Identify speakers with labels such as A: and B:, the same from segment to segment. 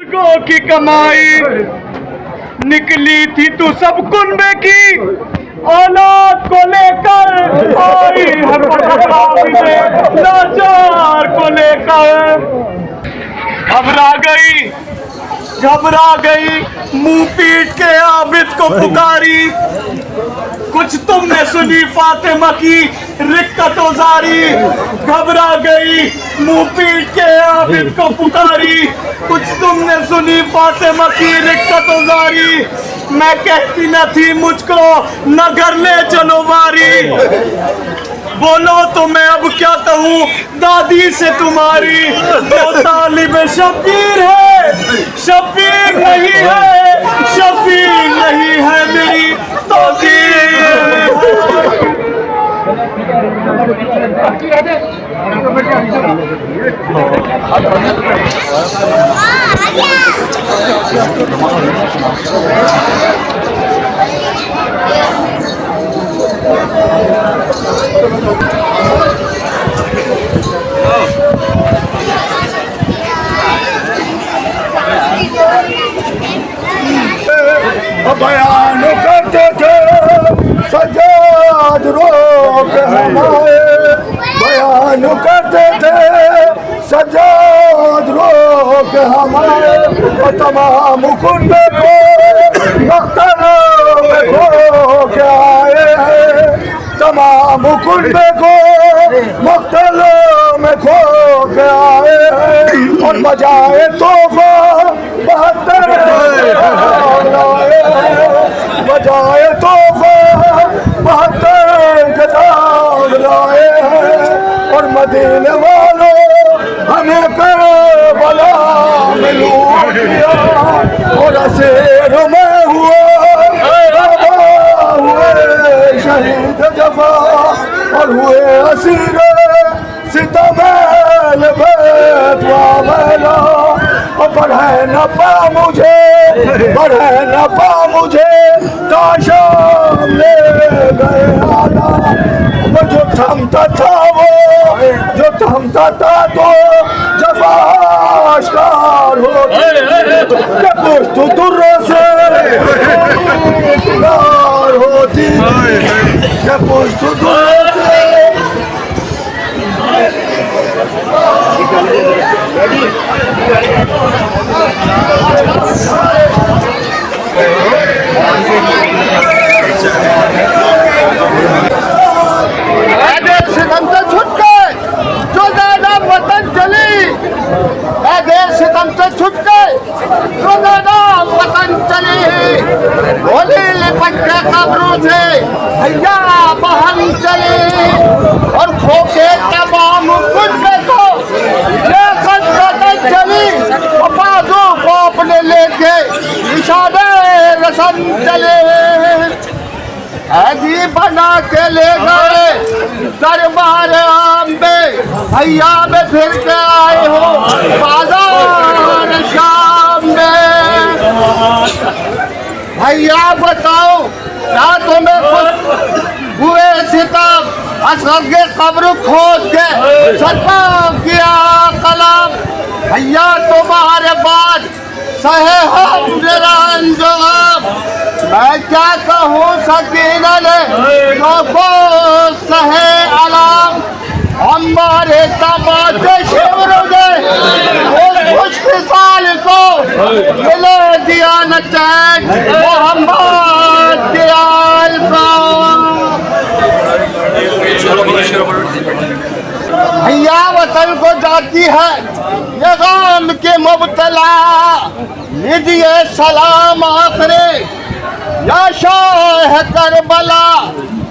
A: बुजुर्गों की कमाई निकली थी तू सब कुनबे की औलाद को लेकर आई है लाचार को लेकर। घबरा गई मुंह पीट के आबिद को पुकारी। कुछ तुमने सुनी फातिमा की रिक्कतों जारी। घबरा गई मुंह पीट के आबिद को पुकारी। कुछ तुमने सुनी फातिमा की रिक्कतों जारी। मैं कहती न थी मुझको न घर ले चलो बारी। बोलो तो मैं अब क्या कहूँ दादी से तुम्हारी। तो तालिब शबीर है शबीर नहीं है शबीर नहीं है मेरी
B: बयान करते थे सजाद रोक हमारे। बयान करते थे सजाद रोक हमारे। और तमाम कुंड को मख्तलों में खो के आए हैं। तमाम कुंड को मख्तलों में खो के आए हैं। और बजाए तोहफा 72 बजाए तोहफा 72 किताब लाए हैं। और मदीने वालों हमें करबला में लूट दिया। और असीर में हुए शहीद जफा। और हुए असीर सितम बेतवा। और बढ़े न पा मुझे ताशाम ले गए आला। वो जो थमता था तो जफाशकार होती। पुश्त दुर्रों से होती। पुश्त दुर्रों से सितम से छूट गए जो दादा वतन चली। सितम से छूट गए जो दादा वतन चली। बोली लिपट के कब्रों से भैया बहन चली। और खो के तमाम कुछ को लेकर वतन चली। बाजू को अपने लेके इशारे रसन चले। ऐसी बना के ले गए दरबार आम्बे। भैया में फिर के आए हो बाजार शाम में। भैया बताओ क्या तुम्हें खुश हुए सितम। असगर के कब्र खोद के सरमा किया कलम। भैया तुम्हारे बाद सहे हम निरंजन। मैं क्या कहूँ सकीना ने को सहे अलाम। हमारे तमाचे शिवर ने खुशहाल को मिले दिया न चैन मोहम्मद दियाल को। भैया वतन को जाती है ये गाम के मुब्तला। लीजिए सलाम आखिरे या शाह करबला।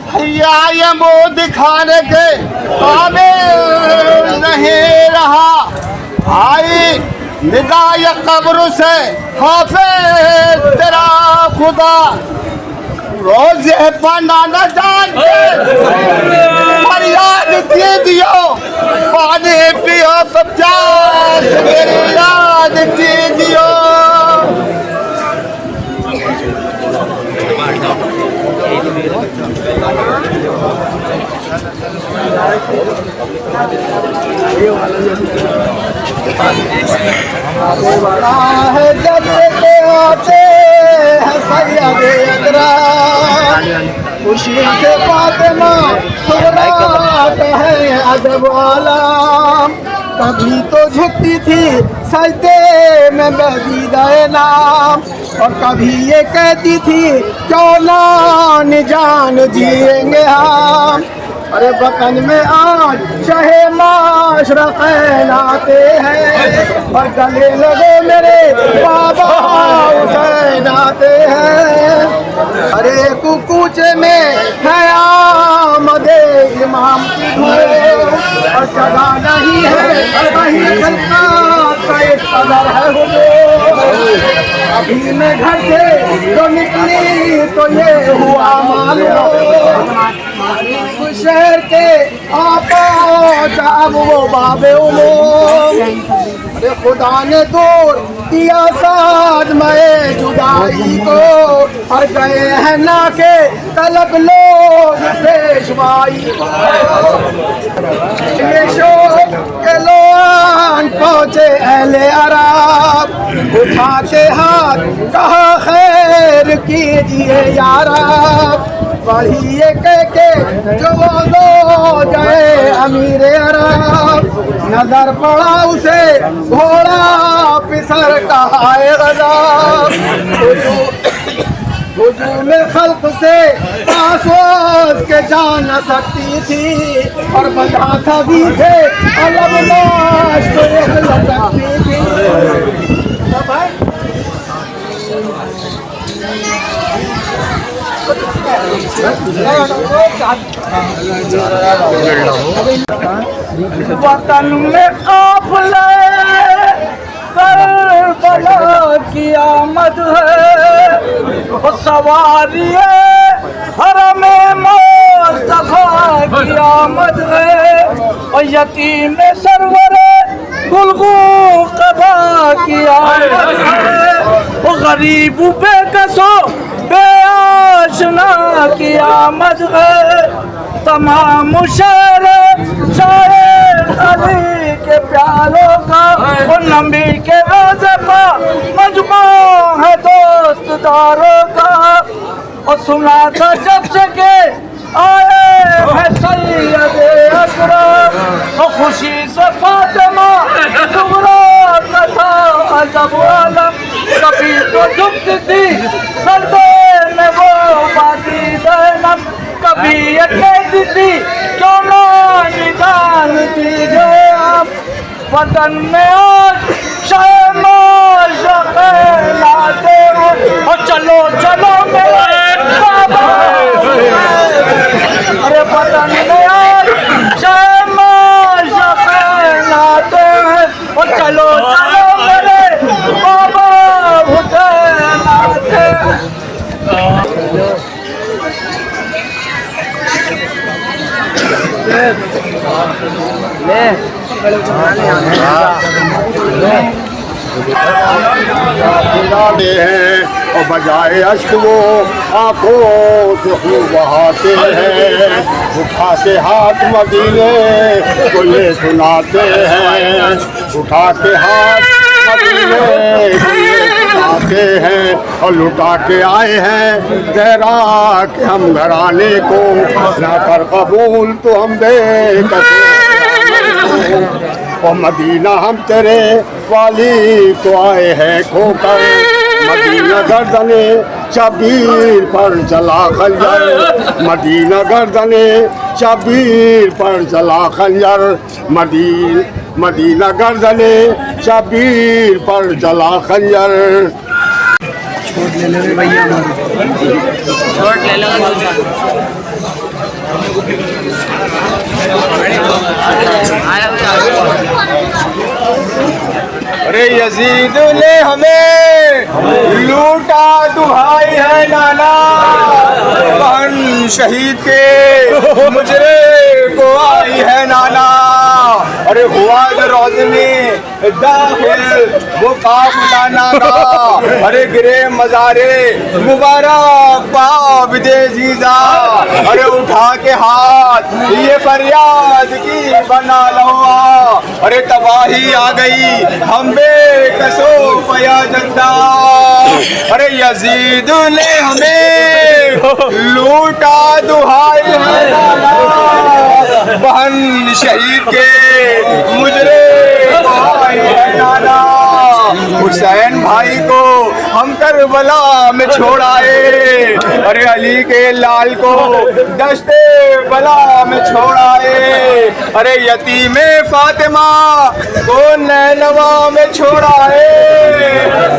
B: भैया ये मुँह दिखाने के काबिल नहीं रहा। आई निगाह कब्र से हाफिज तेरा खुदा। रोजे पढ़ना न जानते फरियाद दे दियो। पानी पियो तो प्यास मेरी याद कीजियो। है जब से आते हैं सैयद अकरम, खुशी से फातिमा सुराता है अदब आलम। कभी तो झुकती थी सजदे में बदीदाए नाम, और कभी ये कहती थी क्यों ना जान जिएंगे हम। अरे वतन में आज चाहे माशरा कहलाते हैं, और गले लगे मेरे बाबा हुसैन आते हैं। अरे कुकूचे में है आमदे इमाम की धूम, और जगह नहीं है कहीं खलकात का एक कदर है हुजूर। अभी मैं घर से तो निकली तो ये हुआ मालूम, शहर के आपा जब वो बाबे उमूम। अरे खुदा ने दूर किया साथ मैं जुदाई को, और गए हैं ना के तलब लोग पेशवाई को। ये शोक के लोग पहुँचे अहले अरब, उठा के हाथ कहा खैर कीजिए यारा। वही ये कह के जो वो गए अमीर अरब, नजर पड़ा उसे घोड़ा पिसर का आए गज़ब। हुजूम खल्क से आसवास के जान सकती थी, और बंधा था भी से अलग लाश को लटकती थी। वतन में काफिले करबला की आमद है, सवारी हरम मुस्तफा की आमद है, और यतीम सरवर गुलगू कबा की आमद है, वो गरीब बेकसो बेआशना की आमद है। तमाम शहर शायर अली के प्यारों का, वो नबी के रोज़े का मजमू है दोस्तदारों का। और सुना था जब से के आए हैं सैयद अकरम, और खुशी से फातिमा सुगरा का था अदब आलम। कभी तो झुकती थी सरदे में वो बाती दैनम, कभी ये कहती थी क्यों ना निदान दीजिए आप। वतन में आज शहमाश कहलाते हैं, और चलो चलो मेरे बाबा। अरे वतन में आज शहमाश कहलाते हैं, और चलो चलो मेरे बाबा हुसैन आते हैं।
C: हैं और बजाए अश्क वो आंखों से खूब बहाते हैं, उठा के हाथ मदीने को ये सुनाते हैं, उठा के हाथ मदीने को ये सुनाते हैं, और लुटा के आए हैं तेरा कि हम घराने को ना कर कबूल तो हम बेकसूर, और मदीना हम तेरे वाली तो आए हैं खोकर। मदीना गर्दने शबीर पर चला खंजर, मदीना गर्दने शबीर पर चला खंजर, मदीना गर्दने शबीर पर चला खंजर।
B: छोड़ ले लो भैया, छोड़ ले लो।
C: अरे यजीद ने हमें लूटा दुहाई है नाना, बहन शहीद के मुजरे को आई है नाना। अरे हुआ जो रोशनी दाखिल वो काफिला नागा, अरे गिरे मजारे मुबारक पाप दे जीजा, अरे उठा के हाथ ये फरियाद की बना लहुआ, अरे तबाही आ गई हम बेकसो पया जद्दा, अरे यजीद ने हमें लूटा दुहाई है नाना, बहन शहीद के मुजरे भाई है नाना, हुसैन भाई को हम करबला में छोड़ाए, अरे अली के लाल को दस्ते बला में छोड़ाए, अरे यतीमे फातिमा को नैनवा में छोड़ाए,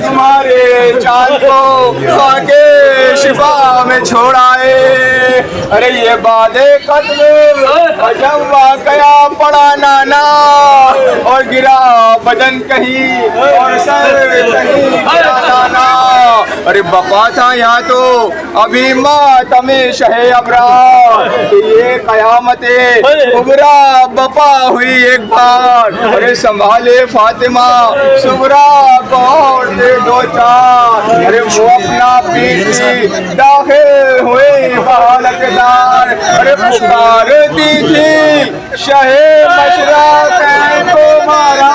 C: तुम्हारे चाँद को खाके शिफा में छोड़ाए, अरे ये बादे कत्ल जब वाकया पड़ा नाना, और गिरा बदन कहीं और सर कहीं गिरा नाना, अरे बपा था यहाँ तो अभी मातमे शहे अबरा, ये कयामते कुबरा बपा हुई एक बार, अरे संभाले फातिमा सुबरा को और दे दो चार, अरे वो अपना पीछे दाखिल हुए बहालकदार, अरे पुकारती थी शहे मशरक़ को मारा,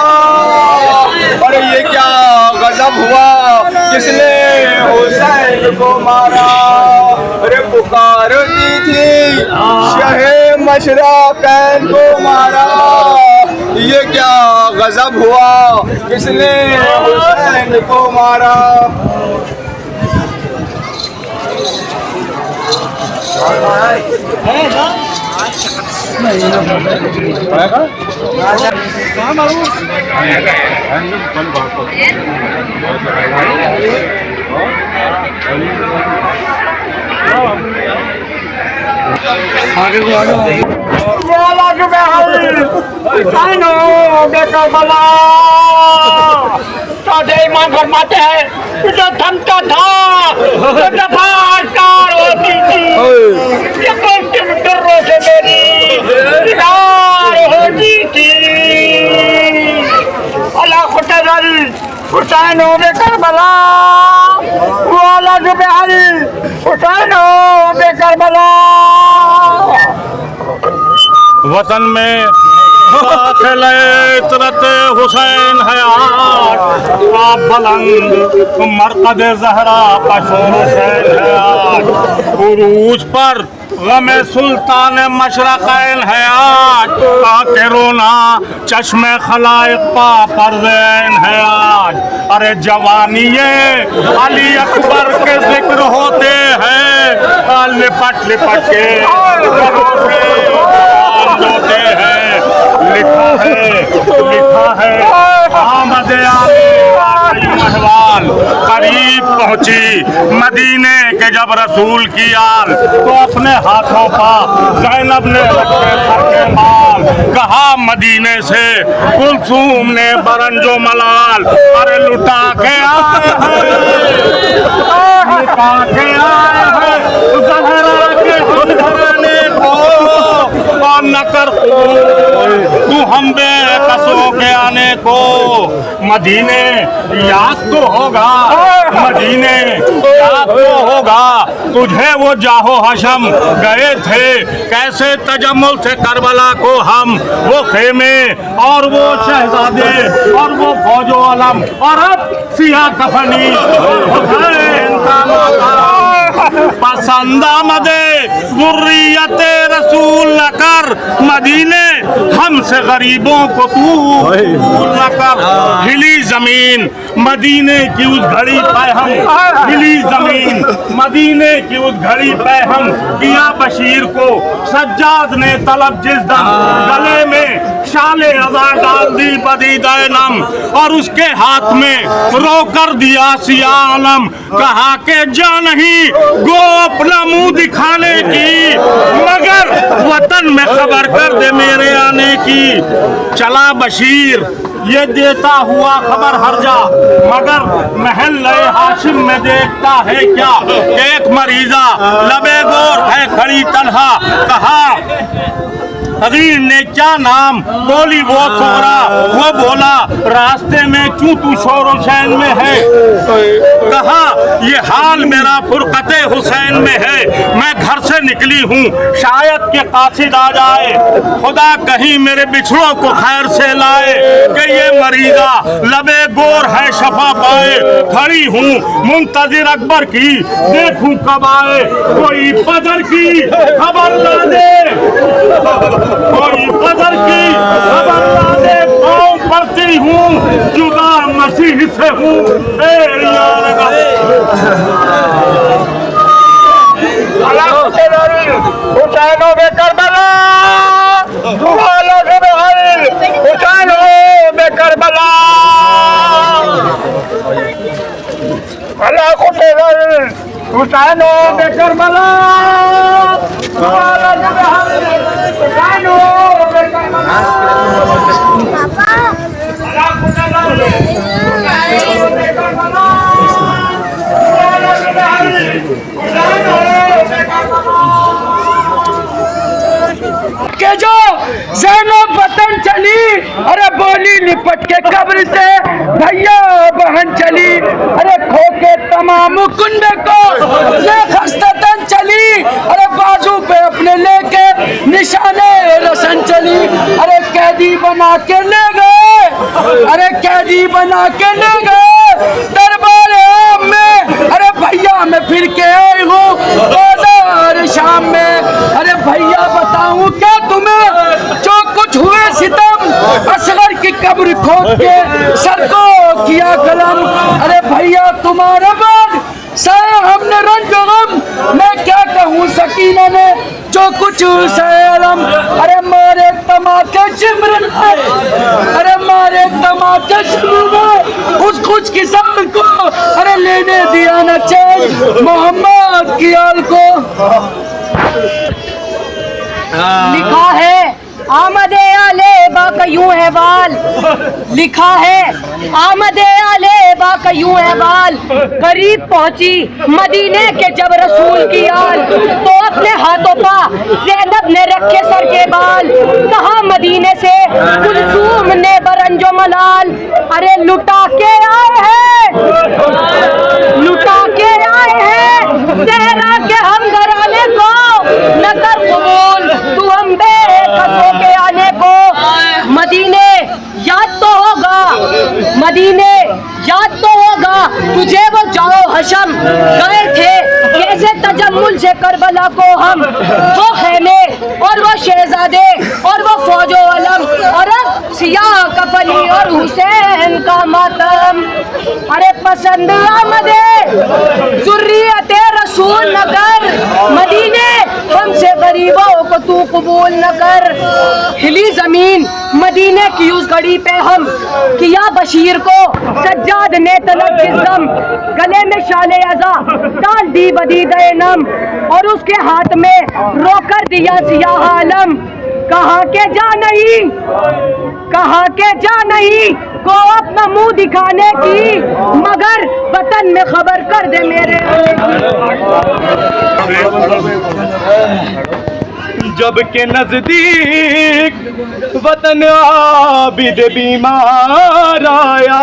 C: अरे ये क्या गजब हुआ किसने हुसैन को मारा, अरे पुकारती थी शहे मशरक़ को मारा, ये क्या गजब हुआ किसने हुसैन को मारा।
B: ईमान फरमाते हैं जो थमता था तो दफाकार होती थी, ये तुम डरों से मेरी दीदार होती थी, अल्लाह खुतजल हुसैन हो बे करबला, वो अल्लाह जो बेहल हुसैन हो बे करबला।
D: वतन में इतरत हुसैन है आज, आप बुलंद मरकद जहरा का शोर हुसैन है आज, उरूज पर गमे सुल्तान मशरक़ैन है आज, आके रोना चश्मे खलाइक पा परदैन है आज, अरे जवानी अली अकबर के जिक्र होते हैं, लिपट लिपट के होते हैं, लिखा है आमद महवाल करीब पहुंची मदीने के जब रसूल की आल, तो अपने हाथों पर ज़ैनब ने रखे खर्चे माल, कहा मदीने से कुलसूम ने बरंजो मलाल, अरे लुटा के आए हैं ज़हरा के घराने को, और न कर तू हम बेकसों के आने को, मदीने याद तो होगा, मदीने याद तो होगा तुझे वो जाहो हशम गए थे कैसे तजम्मुल से करबला को हम, वो खेमे और वो शहजादे और वो फौजो अलम, और अब सिया कफनी हुसैन का मौका, पसंद आमदे ज़ुर्रियत रसूल न कर मदीने हमसे गरीबों को तू न कर, हिली जमीन मदीने की उस घड़ी पे हम, हिली जमीन मदीने की उस घड़ी पे हम, किया बशीर को सज्जाद ने तलब जिस दम, गले में शाले अज़ा डाल दी बदीदा नम, और उसके हाथ में रो कर दिया सिया आलम, कहा के जा नहीं गो अपना मुंह दिखाने की, मगर वतन में खबर कर दे मेरे आने की, चला बशीर ये देता हुआ खबर हर जा, मगर महल हाशिम में देखता है क्या, एक मरीजा लबे गोर है खड़ी तन्हा, कहा अगली ने क्या नाम बोली वो सोहरा, वो बोला रास्ते में चूं तू शोर हुसैन में है। कहा ये हाल मेरा फुरकते हुसैन में है, मैं घर से निकली हूँ शायद के कासिद आ जाए, खुदा कहीं मेरे बिछड़ों को खैर से लाए। कि ये मरीजा लबे गोर है शफा पाए, खड़ी हूँ मुंतजिर अकबर की देखूं कब आए। कोई फजर की खबर ला दे, कोई फजर की खबर ला दे, पाँव पड़ती हूँ जुदा मसीह से हूँ। हुसैन हो करबला, हुसैन हो करबला, अल्लाह हुसैन हो करबला, हुसैन हो
E: के जो ज़ैनब वतन चली, अरे बोली लिपट के कब्र से भैया बहन चली, अरे खो के तमाम कुंडे को ले खस्ततन चली, अरे बाजू पे अपने लेके निशाने रसन चली, अरे कैदी बना के ले गए, अरे कैदी बना के ले गए दरबार आम में, अरे भैया मैं फिर के आई हूँ बाजार शाम में, अरे भैया बताऊं क्या तुम्हें जो कुछ हुए सितम, असगर की कब्र खोद के सर को किया कलम, अरे भैया तुम्हारे बाद सहे हमने रंज गम, मैं क्या कहूँ सकीना ने जो कुछ सहे अलम, अरे मारे तमाके शिमरन है, अरे मारे तमाके शिमरन उस कुछ किसान को, अरे लेने दिया न चैन मोहम्मद की आल को। लिखा है आमदे आले बाका यूं है वाल, लिखा है आमदे आले बाका यूं है वाल, करीब पहुंची मदीने के जब रसूल की आल, तो अपने हाथों पा ज़ैनब ने रखे सर के बाल, कहा मदीने से कुलसूम ने बरंजो मलाल, अरे लुटा के आए हैं, लुटा के आए हैं सहरा के हम घराने को, न कर कबूल तू हम बेकसों के आने को। मदीने याद तो होगा, मदीने याद तो होगा तुझे वो जाओ हशम, गए थे कैसे तजम्मुल से करबला को हम, वो खेमे और वो शहजादे और वो फौजो अलम, और अब सियाह कफनी और हुसैन का मातम, अरे पसंद आमदे जुर्रियत रसूल न कर, मदीने हमसे गरीबों को तू कबूल न कर। हिली जमीन मदीने की उस घड़ी पे हम, किया बशीर को सज्जाद ने तलब जिस्म, गले में शाले अज़ा डाल दी बदी दे नम, और उसके हाथ में रोकर दिया सियाह आलम, कहाँ के जा नहीं, कहाँ के जा नहीं को अपना मुंह दिखाने की, मगर वतन में खबर कर दे मेरे।
A: जब के नजदीक वतन आबिद बीमार आया,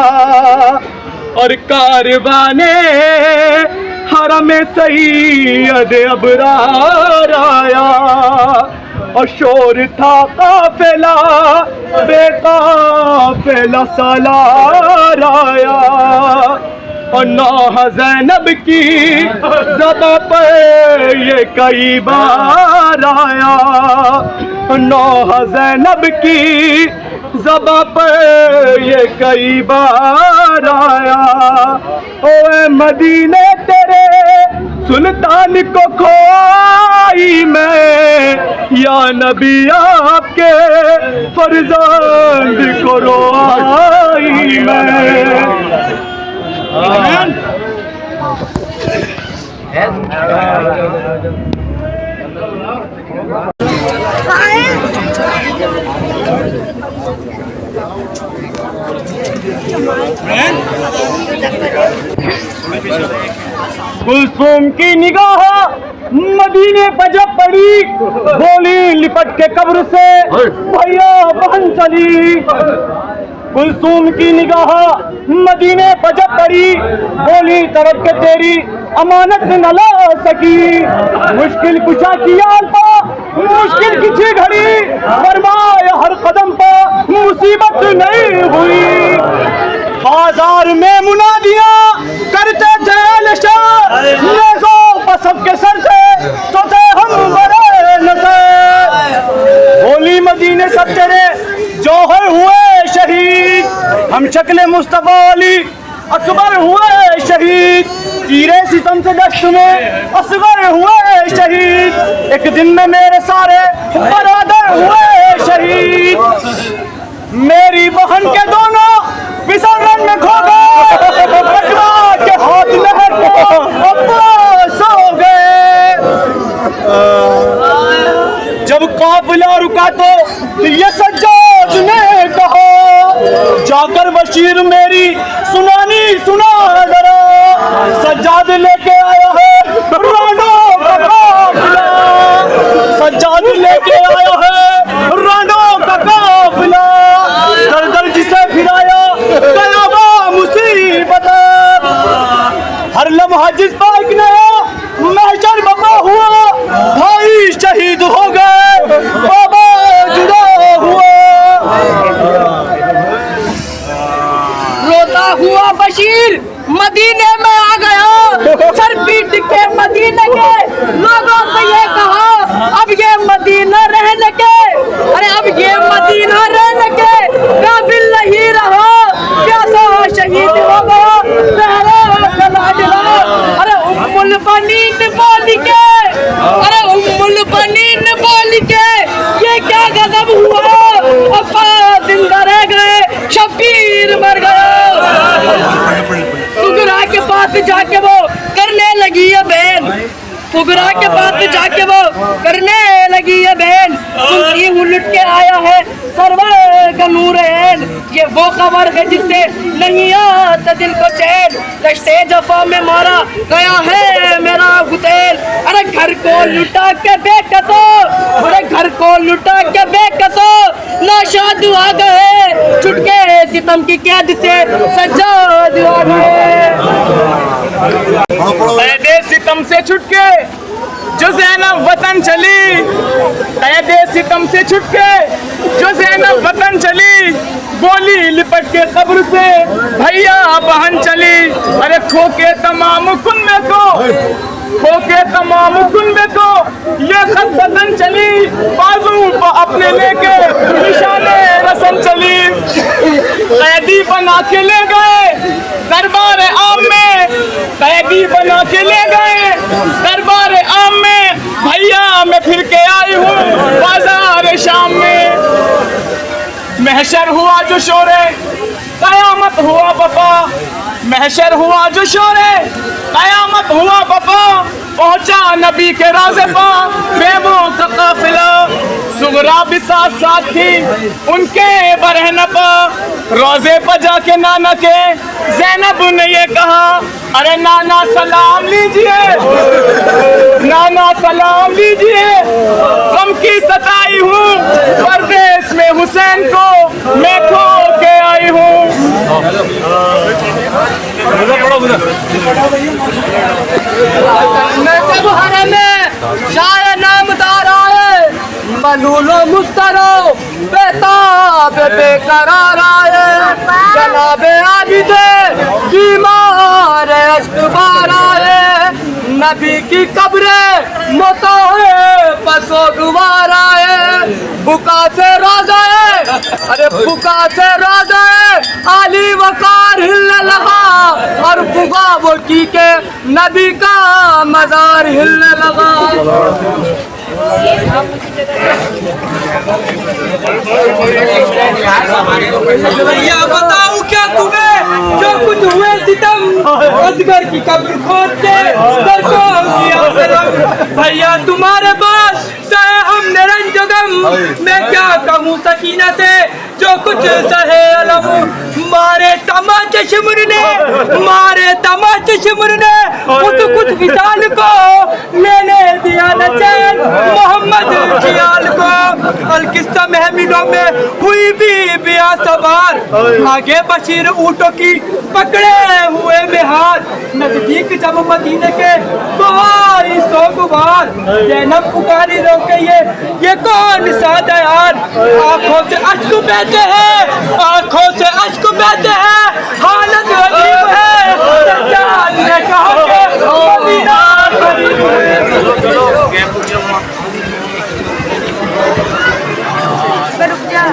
A: और कारवाने हरम सैयद अबरार आया, और शोर था काफिला बेकाफिला सालार आया, और नौह ज़ैनब की ज़बां पर ये कई बार आया, नौह ज़ैनब की ज़बां पर ये कई बार आया, ओए मदीने तेरे सुल्तान को खोई मैं, या नबी आपके फर्जंद को रोई मैं।
E: कुलसूम की निगाह मदीने पर जब पड़ी, बोली
A: लिपट के कब्र से भैया बहन चली। कुलसूम की निगाह मदीने पर जब पड़ी, बोली तड़प के तेरी अमानत न ला सकी। मुश्किल कुछा की याद पा, मुश्किल किसी घड़ी, फरमाया हर कदम पर मुसीबत नहीं हुई। बाजार में मुनादियां करते थे नशा, नेज़ों पर सबके सर से तो थे हम बड़े नशे। बोली मदीने सब तेरे जौहर हुए शहीद, हम शक्ल मुस्तफा अली अकबर हुए शहीद। तीरे सितम से दश्त में असगर हुए शहीद, एक दिन में मेरे सारे बरादर हुए शहीद। मेरी बहन के दोनों विसर्जन में खो गए, बकरा के हाथ नहर को अब्बास हो गए। जब काफिला रुका तो ये सज्जाद ने कहा, जाकर बशीर मेरी सुनानी सुना जरा। सज्जाद लेके आया है रानों का काफिला, सज्जाद लेके आया है रानों का काफिला। दर दर जिसे फिराया कयाबा मुसीबत, हर लम्हा जिस बाइक ने महशर बपा हुआ, भाई शहीद हो गए बाबा जुदा हुआ।
E: रोता हुआ बशीर मदीने में आ गया, सर पीट के मदीने के लोगों से ये कहा, अब ये मदीना रहने के, अरे अब ये मदीना रहने के काबिल नहीं रहा। कैसा शहीद होगा पहले लाडला, अरे उम्मुल बनीन बोल के, अरे उम्मुल बनीन बोल के, ये क्या गजब हुआ। अब्बा जिंदा रह गए, शब्बीर मर गया। फुकरा के पास जाके वो करने लगी है बहन, फुकरा के पास जाके वो करने लगी है बहन। उनकी उलट के आया है सरवर का नूरैन, ये वो खबर है जिससे नहीं आता दिल को चैन। दश्ते जफा में मारा गया है मेरा गुतेल, अरे घर को लुटा के बेटा तो, अरे घर को लुटा के बेटा तो नाशाद आ गए। छुटके सितम की कैद से सज्जाद आ गए।
A: कैदे सितम से छुटके जो ज़ैनब वतन चली, कैदे सितम से छुटके जो ज़ैनब वतन चली। बोली लिपट के कब्र से भैया बहन चली। अरे खो के तमाम कुनबे को, खो के तमाम कुनबे को ये खत वतन चली। बाजू को अपने लेके निशाने रसन चली। कैदी बना के ले गए दरबार आम में, कैदी बना के ले गए दरबार आम में। भैया मैं फिर के आई हूँ बाजार शाम में। महशर हुआ जो शोरे कयामत हुआ बपा, महशर हुआ जो शोरे कयामत हुआ बपा। पहुंचा नबी के राज़े पा बेबों का काफिला। सुगरा भी साथ साथ थी उनके बरहन पा। रोजे पर जाके नाना के ज़ैनब ने ये कहा, अरे नाना सलाम लीजिए, नाना सलाम लीजिए। गम की सताई हूँ परदेश में हुसैन को मैं खो के आई हूँ।
E: मैं कब हरम में शाय नामदार आए, मलूलो मुस्तरो बेताब बेकरार आए। जनाबे आबिदे बीमार अश्कबार आए, नबी की कब्रे मोताए पसोगवार आए। बुका से रोज़ाए, अरे बुका से रोज़ाए आली वकार हिलने लगा, और बुका वो की के नबी का मजार हिलने लगा।
F: भैया बताऊं क्या तुम्हें जो कुछ हुए सितम, असगर की कब्र खोद के सर को किया सितम। भैया तुम्हारे पास सहे हमने रंजो गम, मैं क्या कहूँ सकीना से जो कुछ सहे अलम। मारे तमाचे शिमर ने, मारे तमाचे शिमर ने उस कुछ विशाल को मैंने दिया न चैन मोहम्मद जियाल को। अलकिस्सा महमिलों में हुई भी बिया सवार आगे बशीर ऊँटों की पकड़े हुए में हाथ नजदीक जब मदीने के कोई सोगवार जैनब पुकारी रोके ये कौन सा दयाल आंखों से अश्क बहते हैं आंखों से अश्क बहते हैं हालत अजीब है सज्जाद ने कहा कि मदीना करीब है।
E: रुक जा।